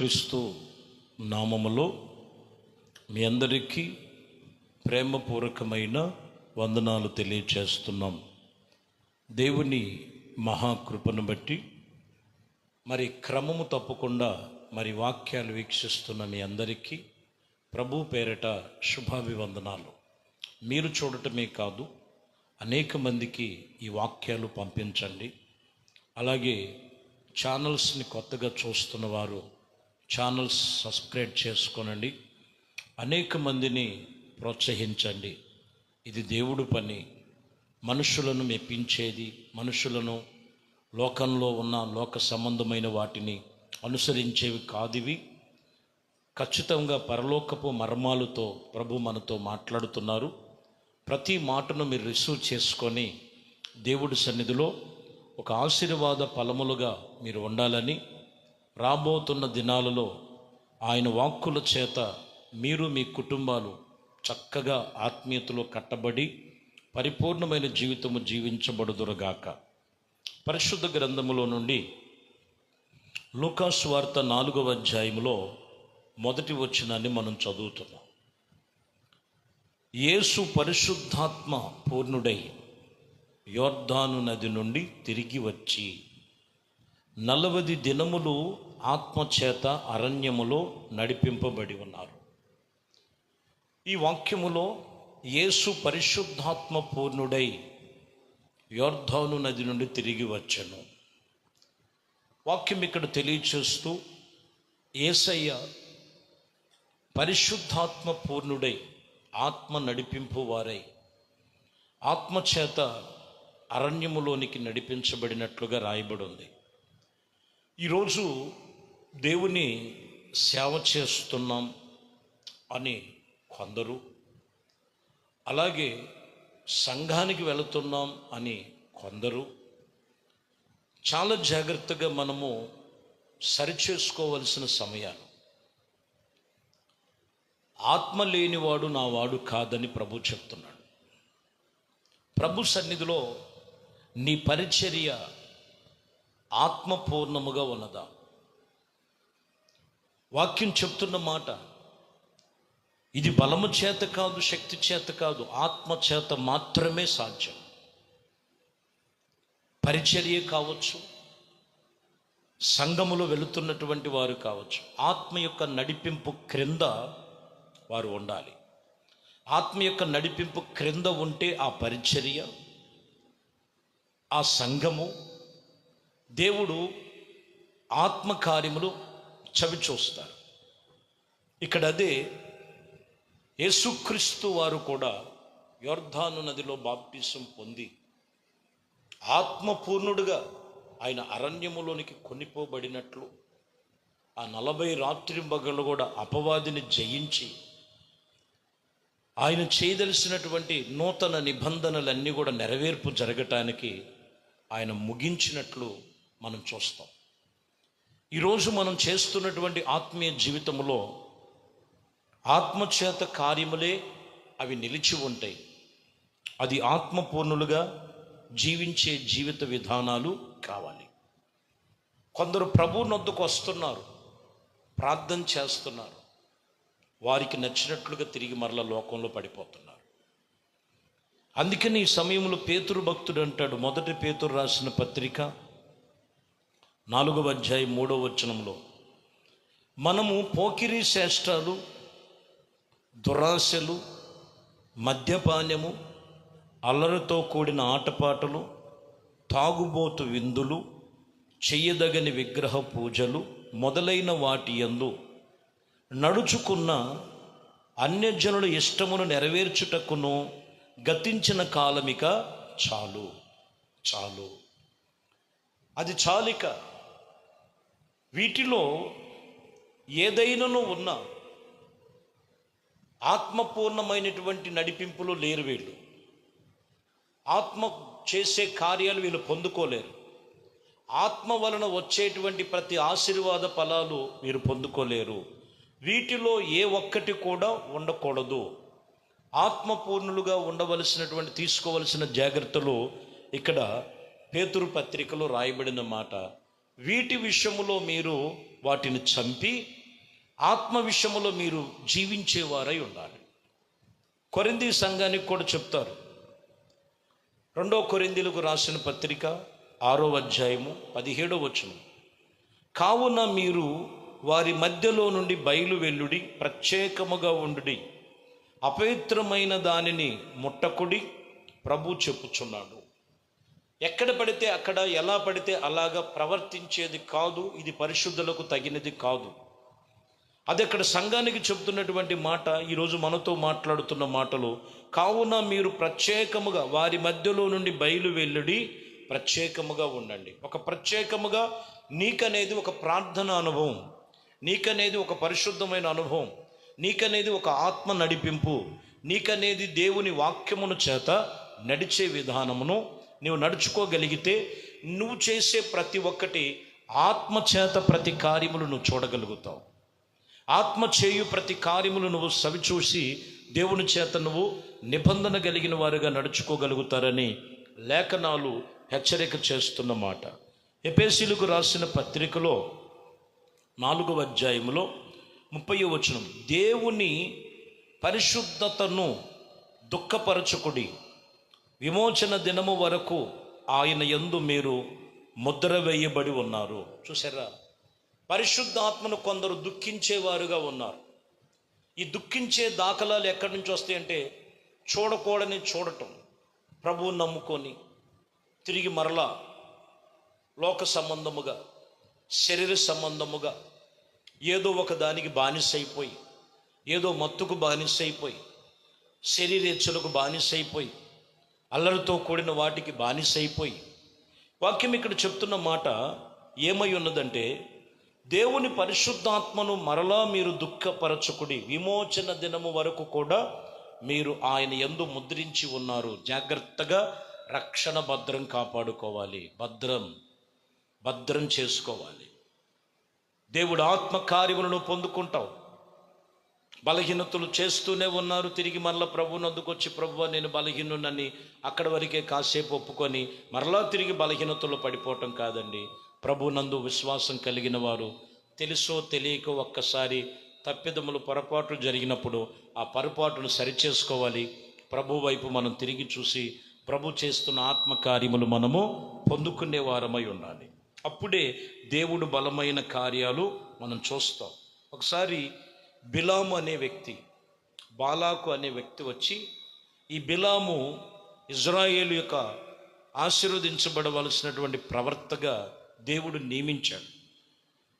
యేసుక్రీస్తు నామములో మీ అందరికీ ప్రేమపూర్వకమైన వందనాలు తెలియచేస్తున్నాం. దేవుని మహాకృపను బట్టి క్రమము తప్పకుండా వాక్యాలు వీక్షిస్తున్న మీ అందరికీ ప్రభు పేరిట శుభాభివందనాలు. మీరు చూడటమే కాదు, అనేక మందికి ఈ వాక్యాలు పంపించండి. అలాగే ఛానల్స్ని కొత్తగా చూస్తున్న వారు ఛానల్స్ సబ్స్క్రైబ్ చేసుకోనండి. అనేక మందిని ప్రోత్సహించండి. ఇది దేవుడు పని. మనుషులను మెప్పించేది, మనుషులను లోకంలో ఉన్న లోక సంబంధమైన వాటిని అనుసరించేవి కాదివి. ఖచ్చితంగా పరలోకపు మర్మాలతో ప్రభు మనతో మాట్లాడుతున్నారు. ప్రతి మాటను మీరు రిసీవ్ చేసుకొని దేవుడి సన్నిధిలో ఒక ఆశీర్వాద ఫలములుగా మీరు ఉండాలని, రాబోతున్న దినాలలో ఆయన వాక్కుల చేత మీరు మీ కుటుంబాలు చక్కగా ఆత్మీయతలో కట్టబడి పరిపూర్ణమైన జీవితము జీవించబడుదురుగాక. పరిశుద్ధ గ్రంథములో నుండి లూకా సువార్త 4వ అధ్యాయములో మొదటి వచనాన్ని మనం చదువుతున్నాం. యేసు పరిశుద్ధాత్మ పూర్ణుడై యోర్దాను నది నుండి తిరిగి వచ్చి 40 దినములు ఆత్మచేత అరణ్యములో నడిపింపబడి ఉన్నారు. ఈ వాక్యములో యేసు పరిశుద్ధాత్మ పూర్ణుడై యోర్దాను నది నుండి తిరిగి వచ్చెను. వాక్యం ఇక్కడ తెలియచేస్తూ యేసయ్య పరిశుద్ధాత్మ పూర్ణుడై ఆత్మ నడిపింపు వారై ఆత్మచేత అరణ్యములోనికి నడిపించబడినట్లుగా రాయబడి ఉంది. ఈరోజు దేవుని సేవ చేస్తున్నాం అని కొందరు, అలాగే సంఘానికి వెళుతున్నాం అని కొందరు చాలా జాగ్రత్తగా మనము సరిచేసుకోవలసిన సమయాలు. ఆత్మ లేనివాడు నా వాడు కాదని ప్రభు చెప్తున్నాడు. ప్రభు సన్నిధిలో నీ పరిచర్య ఆత్మపూర్ణముగా ఉన్నదా? వాక్యం చెప్తున్న మాట ఇది బలము చేత కాదు, శక్తి చేత కాదు, ఆత్మ చేత మాత్రమే సాధ్యం. పరిచర్య కావచ్చు, సంఘములో వెళుతున్నటువంటి వారు కావచ్చు, ఆత్మ యొక్క నడిపింపు క్రింద వారు ఉండాలి. ఆత్మ యొక్క నడిపింపు క్రింద ఉంటే ఆ పరిచర్య, ఆ సంఘము, దేవుడు ఆత్మకార్యములు చవి చూస్తారు. ఇక్కడ అదే యేసుక్రీస్తు వారు కూడా యోర్దాను నదిలో బాప్టిజం పొంది ఆత్మపూర్ణుడుగా ఆయన అరణ్యములోనికి కొనిపోబడినట్లు ఆ 40 రాత్రింబగళ్ళు కూడా అపవాదిని జయించి ఆయన చేయదలిసినటువంటి నూతన నిబంధనలన్నీ కూడా నెరవేర్పు జరగటానికి ఆయన ముగించినట్లు మనం చూస్తాం. ఈరోజు మనం చేస్తున్నటువంటి ఆత్మీయ జీవితంలో ఆత్మచేత కార్యములే అవి నిలిచి ఉంటాయి. అది ఆత్మపూర్ణులుగా జీవించే జీవిత విధానాలు కావాలి. కొందరు ప్రభు నొద్దకు వస్తున్నారు, ప్రార్థన చేస్తున్నారు, వారికి నచ్చినట్లుగా తిరిగి మరల లోకంలో పడిపోతున్నారు. అందుకని ఈ సమయంలో పేతురు భక్తుడు అంటాడు, మొదటి పేతురు రాసిన పత్రిక 4వ అధ్యాయం 3వ వచనంలో, మనము పోకిరీ చేష్టాలు, దురాశలు, మద్యపానము, అల్లరితో కూడిన ఆటపాటలు, తాగుబోతు విందులు, చెయ్యదగని విగ్రహ పూజలు మొదలైన వాటి యందు నడుచుకున్న అన్యజనుల ఇష్టమును నెరవేర్చుటకును గతించిన కాలమిక చాలు చాలు. అది చాలిక. వీటిలో ఏదైనాను ఉన్న ఆత్మపూర్ణమైనటువంటి నడిపింపులు లేరు. వీళ్ళు ఆత్మ చేసే కార్యాలు వీళ్ళు పొందుకోలేరు. ఆత్మ వలన వచ్చేటువంటి ప్రతి ఆశీర్వాద ఫలాలు వీరు పొందుకోలేరు. వీటిలో ఏ ఒక్కటి కూడా ఉండకూడదు. ఆత్మపూర్ణులుగా ఉండవలసినటువంటి తీసుకోవలసిన జాగ్రత్తలు ఇక్కడ పేతురు పత్రికలో రాయబడిన మాట వీటి విషయములో మీరు వాటిని చంపి ఆత్మ విషయములో మీరు జీవించేవారై ఉండాలి. కొరింథీ సంఘానికి కూడా చెప్తారు. 2 కొరింథీలకు రాసిన పత్రిక 6వ అధ్యాయము 17వ వచనం, కావున మీరు వారి మధ్యలో నుండి బయలు వెల్లుడి, ప్రత్యేకముగా ఉండుడి, అపవిత్రమైన దానిని ముట్టకుడి, ప్రభు చెప్పుచున్నాడు. ఎక్కడ పడితే అక్కడ, ఎలా పడితే అలాగా ప్రవర్తించేది కాదు. ఇది పరిశుద్ధులకు తగినది కాదు. అది అక్కడ సంఘానికి చెప్తున్నటువంటి మాట, ఈరోజు మనతో మాట్లాడుతున్న మాటలు. కావున మీరు ప్రత్యేకముగా వారి మధ్యలో నుండి బయలు వెల్లుడి, ప్రత్యేకముగా ఉండండి. ఒక ప్రత్యేకముగా నీకనేది ఒక ప్రార్థన అనుభవం, నీకనేది ఒక పరిశుద్ధమైన అనుభవం, నీకనేది ఒక ఆత్మ నడిపింపు, నీకనేది దేవుని వాక్యమును చేత నడిచే విధానమును నువ్వు నడుచుకోగలిగితే నువ్వు చేసే ప్రతి ఒక్కటి ఆత్మ చేత ప్రతి కార్యములు నువ్వు చూడగలుగుతావు. ఆత్మ చేయు ప్రతి కార్యములు నువ్వు సవిచూసి దేవుని చేత నువ్వు నిబంధన కలిగిన వారుగా నడుచుకోగలుగుతారని లేఖనాలు హెచ్చరిక చేస్తున్న మాట. ఎఫెసీయులకు రాసిన పత్రికలో 4వ అధ్యాయములో 30వ వచనం, దేవుని పరిశుద్ధతను దుఃఖపరచుకుడి, విమోచన దినము వరకు ఆయన యందు మీరు ముద్ర వేయబడి ఉన్నారు. చూసారా, పరిశుద్ధాత్మను కొందరు దుఃఖించేవారుగా ఉన్నారు. ఈ దుఃఖించే దాఖలాలు ఎక్కడి నుంచి వస్తాయంటే, చూడకూడని చూడటం, ప్రభువుని నమ్ముకొని తిరిగి మరలా లోక సంబంధముగా, శరీర సంబంధముగా ఏదో ఒక దానికి బానిసైపోయి, ఏదో మత్తుకు బానిసైపోయి, శరీరేచ్ఛలకు బానిసైపోయి, అల్లరితో కూడిన వాటికి బానిసైపోయి, వాక్యం ఇక్కడ చెప్తున్న మాట ఏమై ఉన్నదంటే, దేవుని పరిశుద్ధాత్మను మరలా మీరు దుఃఖపరచుకుడి, విమోచన దినము వరకు కూడా మీరు ఆయన యందు ముద్రించి ఉన్నారు. జాగ్రత్తగా రక్షణ భద్రం కాపాడుకోవాలి, భద్రం చేసుకోవాలి. దేవుడు ఆత్మ కార్యములను పొందుకుంటావు. బలహీనతలు చేస్తూనే ఉన్నారు. తిరిగి మరలా ప్రభువుని అందుకొచ్చి, ప్రభువా నేను బలహీనునని అక్కడి వరకే కాసేపు ఒప్పుకొని మరలా తిరిగి బలహీనతలు పడిపోవటం కాదండి. ప్రభునందు విశ్వాసం కలిగిన వారు తెలుసో తెలియకో ఒక్కసారి తప్పిదములు, పొరపాట్లు జరిగినప్పుడు ఆ పొరపాటును సరిచేసుకోవాలి. ప్రభు వైపు మనం తిరిగి చూసి ప్రభు చేస్తున్న ఆత్మకార్యములు మనము పొందుకునే వారమై ఉండాలి. అప్పుడే దేవుడు బలమైన కార్యాలు మనం చూస్తాం. ఒకసారి బిలాము అనే వ్యక్తి, బాలాకు అనే వ్యక్తి వచ్చి, ఈ బిలాము ఇజ్రాయేలు యొక్క ఆశీర్వదించబడవలసినటువంటి ప్రవర్తగా దేవుడు నియమించాడు.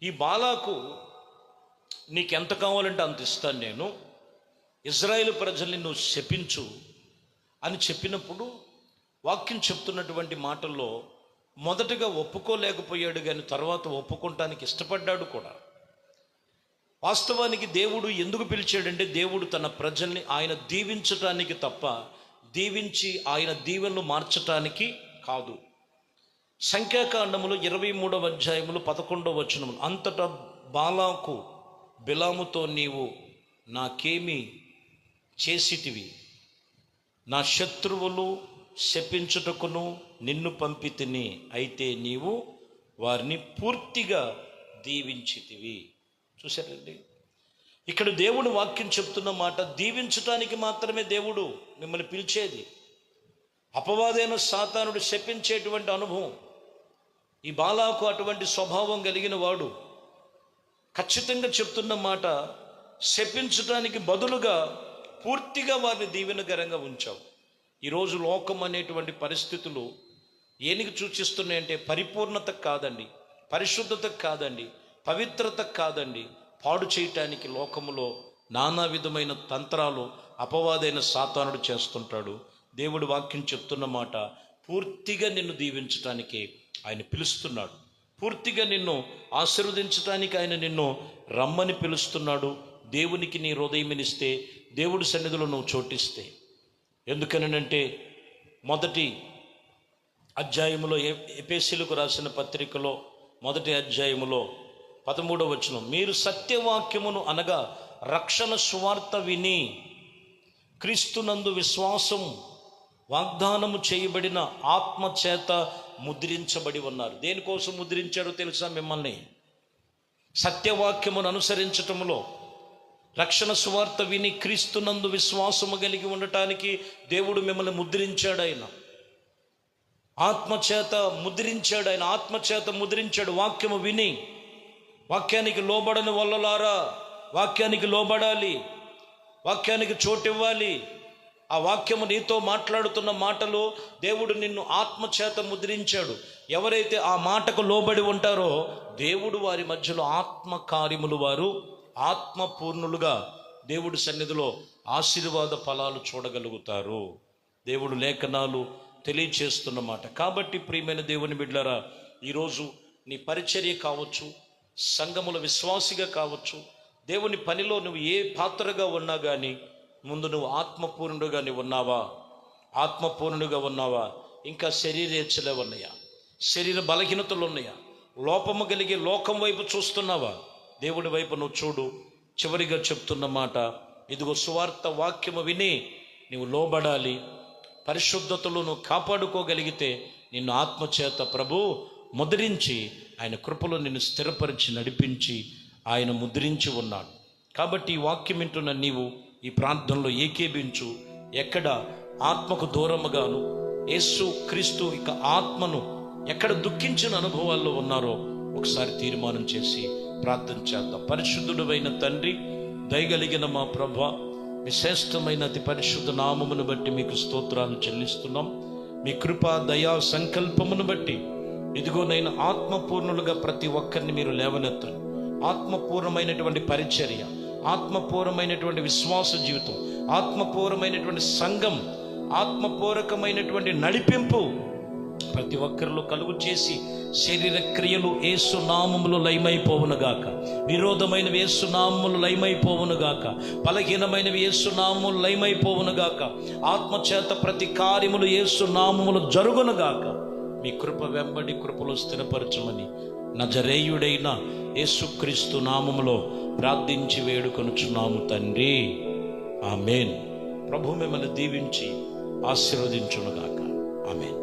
ఈ బాలాకు నీకెంత కావాలంటే అంత ఇస్తాను నేను, ఇజ్రాయేలు ప్రజల్ని నువ్వు శపించు అని చెప్పినప్పుడు వాక్యం చెప్తున్నటువంటి మాటల్లో మొదటగా ఒప్పుకోలేకపోయాడు, కానీ తర్వాత ఒప్పుకోవటానికి ఇష్టపడ్డాడు కూడా. వాస్తవానికి దేవుడు ఎందుకు పిలిచాడంటే, దేవుడు తన ప్రజల్ని ఆయన దీవించటానికి తప్ప దీవించి ఆయన దీవెనలు మార్చటానికి కాదు. సంఖ్యాకాండములు 23వ అధ్యాయములు 11వ వచనములు, అంతటా బాలాకు బిలాముతో, నీవు నాకేమి చేసిటివి? నా శత్రువులు శపించుటకును నిన్ను పంపితిని, అయితే నీవు వారిని పూర్తిగా దీవించితివి. చూశారండి, ఇక్కడ దేవుడు వాక్యం చెప్తున్న మాట, దీవించటానికి మాత్రమే దేవుడు మిమ్మల్ని పిలిచేది. అపవాదైన సాతానుడు శపించేటువంటి అనుభవం, ఈ బాలాకు అటువంటి స్వభావం కలిగిన వాడు. ఖచ్చితంగా చెప్తున్న మాట, శపించటానికి బదులుగా పూర్తిగా వారిని దీవెనకరంగా ఉంచావు. ఈరోజు లోకం అనేటువంటి పరిస్థితులు ఏనికి సూచిస్తున్నాయంటే, పరిపూర్ణత కాదండి, పరిశుద్ధత కాదండి, పవిత్రత కాదండి, పాడు చేయటానికి లోకములో నానా విధమైన తంత్రాలు అపవాదైన సాతానుడు చేస్తుంటాడు. దేవుడి వాక్యం చెప్తున్న మాట, పూర్తిగా నిన్ను దీవించటానికి ఆయన పిలుస్తున్నాడు, పూర్తిగా నిన్ను ఆశీర్వదించటానికి ఆయన నిన్ను రమ్మని పిలుస్తున్నాడు. దేవునికి నీ హృదయమినిస్తే, దేవుడి సన్నిధిలో నువ్వు చోటిస్తే. ఎందుకనంటే, మొదటి అధ్యాయములో, ఎఫెసీయులకు రాసిన పత్రికలో 1వ అధ్యాయములో 13వ వచనం, మీరు సత్యవాక్యమును అనగా రక్షణ సువార్త విని క్రీస్తునందు విశ్వాసం వాగ్దానము చేయబడిన ఆత్మ చేత ముద్రించబడి ఉన్నారు. దేనికోసం ముద్రించారో తెలుసా? మిమ్మల్ని సత్యవాక్యమును అనుసరించటంలో, రక్షణ సువార్త విని క్రీస్తునందు విశ్వాసము కలిగి ఉండటానికి దేవుడు మిమ్మల్ని ముద్రించాడు. ఆయన ఆత్మచేత ముద్రించాడు. ఆయన ఆత్మచేత ముద్రించాడు. వాక్యము విని, వాక్యానికి లోబడని వల్లలారా, వాక్యానికి లోబడాలి, వాక్యానికి చోటివ్వాలి. ఆ వాక్యము నీతో మాట్లాడుతున్న మాటలు దేవుడు నిన్ను ఆత్మచేత ముద్రించాడు. ఎవరైతే ఆ మాటకు లోబడి ఉంటారో దేవుడు వారి మధ్యలో ఆత్మ కార్యములు, వారు ఆత్మపూర్ణులుగా దేవుడి సన్నిధిలో ఆశీర్వాద ఫలాలు చూడగలుగుతారు. దేవుడు లేఖనాలు తెలియచేస్తున్న మాట. కాబట్టి ప్రియమైన దేవుని బిడ్డలారా, ఈరోజు నీ పరిచర్య కావచ్చు, సంఘముల విశ్వాసిగా కావచ్చు, దేవుని పనిలో నువ్వు ఏ పాత్రగా ఉన్నా కానీ ముందు నువ్వు ఆత్మపూర్ణుడుగా నువ్వు ఉన్నావా? ఆత్మపూర్ణుడుగా ఉన్నావా? ఇంకా శరీరేచ్ఛలే ఉన్నాయా? శరీర బలహీనతలు ఉన్నాయా? లోపము కలిగి లోకం వైపు చూస్తున్నావా? దేవుడి వైపు నువ్వు చూడు. చివరిగా చెప్తున్న మాట, ఇదిగో సువార్త వాక్యము విని నువ్వు లోబడాలి. పరిశుద్ధతలు నువ్వు కాపాడుకోగలిగితే నిన్ను ఆత్మచేత ప్రభు ముద్రించి, ఆయన కృపలో నిన్ను స్థిరపరిచి నడిపించి ఆయన ముద్రించి ఉన్నాడు. కాబట్టి ఈ వాక్యం వింటున్న నీవు ఈ ప్రార్థనలో ఏకీభించు. ఎక్కడ ఆత్మకు దూరముగాను, యేసు క్రీస్తు ఇక ఆత్మను ఎక్కడ దుఃఖించిన అనుభవాల్లో ఉన్నారో ఒకసారి తీర్మానం చేసి ప్రార్థన చేద్దాం. పరిశుద్ధుడైన తండ్రి, దయగలిగిన మా ప్రభువా, మీ శ్రేష్టమైన అతి పరిశుద్ధ నామమును బట్టి మీకు స్తోత్రాలు చెల్లిస్తున్నాం. మీ కృపా దయా సంకల్పమును బట్టి ఇదిగోనైనా ఆత్మపూర్ణులుగా ప్రతి ఒక్కరిని మీరు లేవనెత్తండి. ఆత్మపూర్ణమైనటువంటి పరిచర్య, ఆత్మపూర్ణమైనటువంటి విశ్వాస జీవితం, ఆత్మపూర్ణమైనటువంటి సంఘం, ఆత్మపూర్వకమైనటువంటి నడిపింపు ప్రతి ఒక్కరిలో కలుగు చేసి శరీర క్రియలు యేసు నామములో లయమైపోవునుగాక. విరోధమైనవి యేసు నామములు లయమైపోవునుగాక. బలహీనమైనవి యేసు నామములు లయమైపోవునుగాక. ఆత్మచేత ప్రతి కార్యములు యేసు నామములు జరుగునుగాక. మీ కృప వెంబడి కృపలో స్థిరపరచమని నజరేయుడైన యేసుక్రీస్తు నామములో ప్రార్థించి వేడుకొనుచున్నాము తండ్రి. ఆమేన్. ప్రభు మిమ్మల్ని దీవించి ఆశీర్వదించునుగాక. ఆమేన్.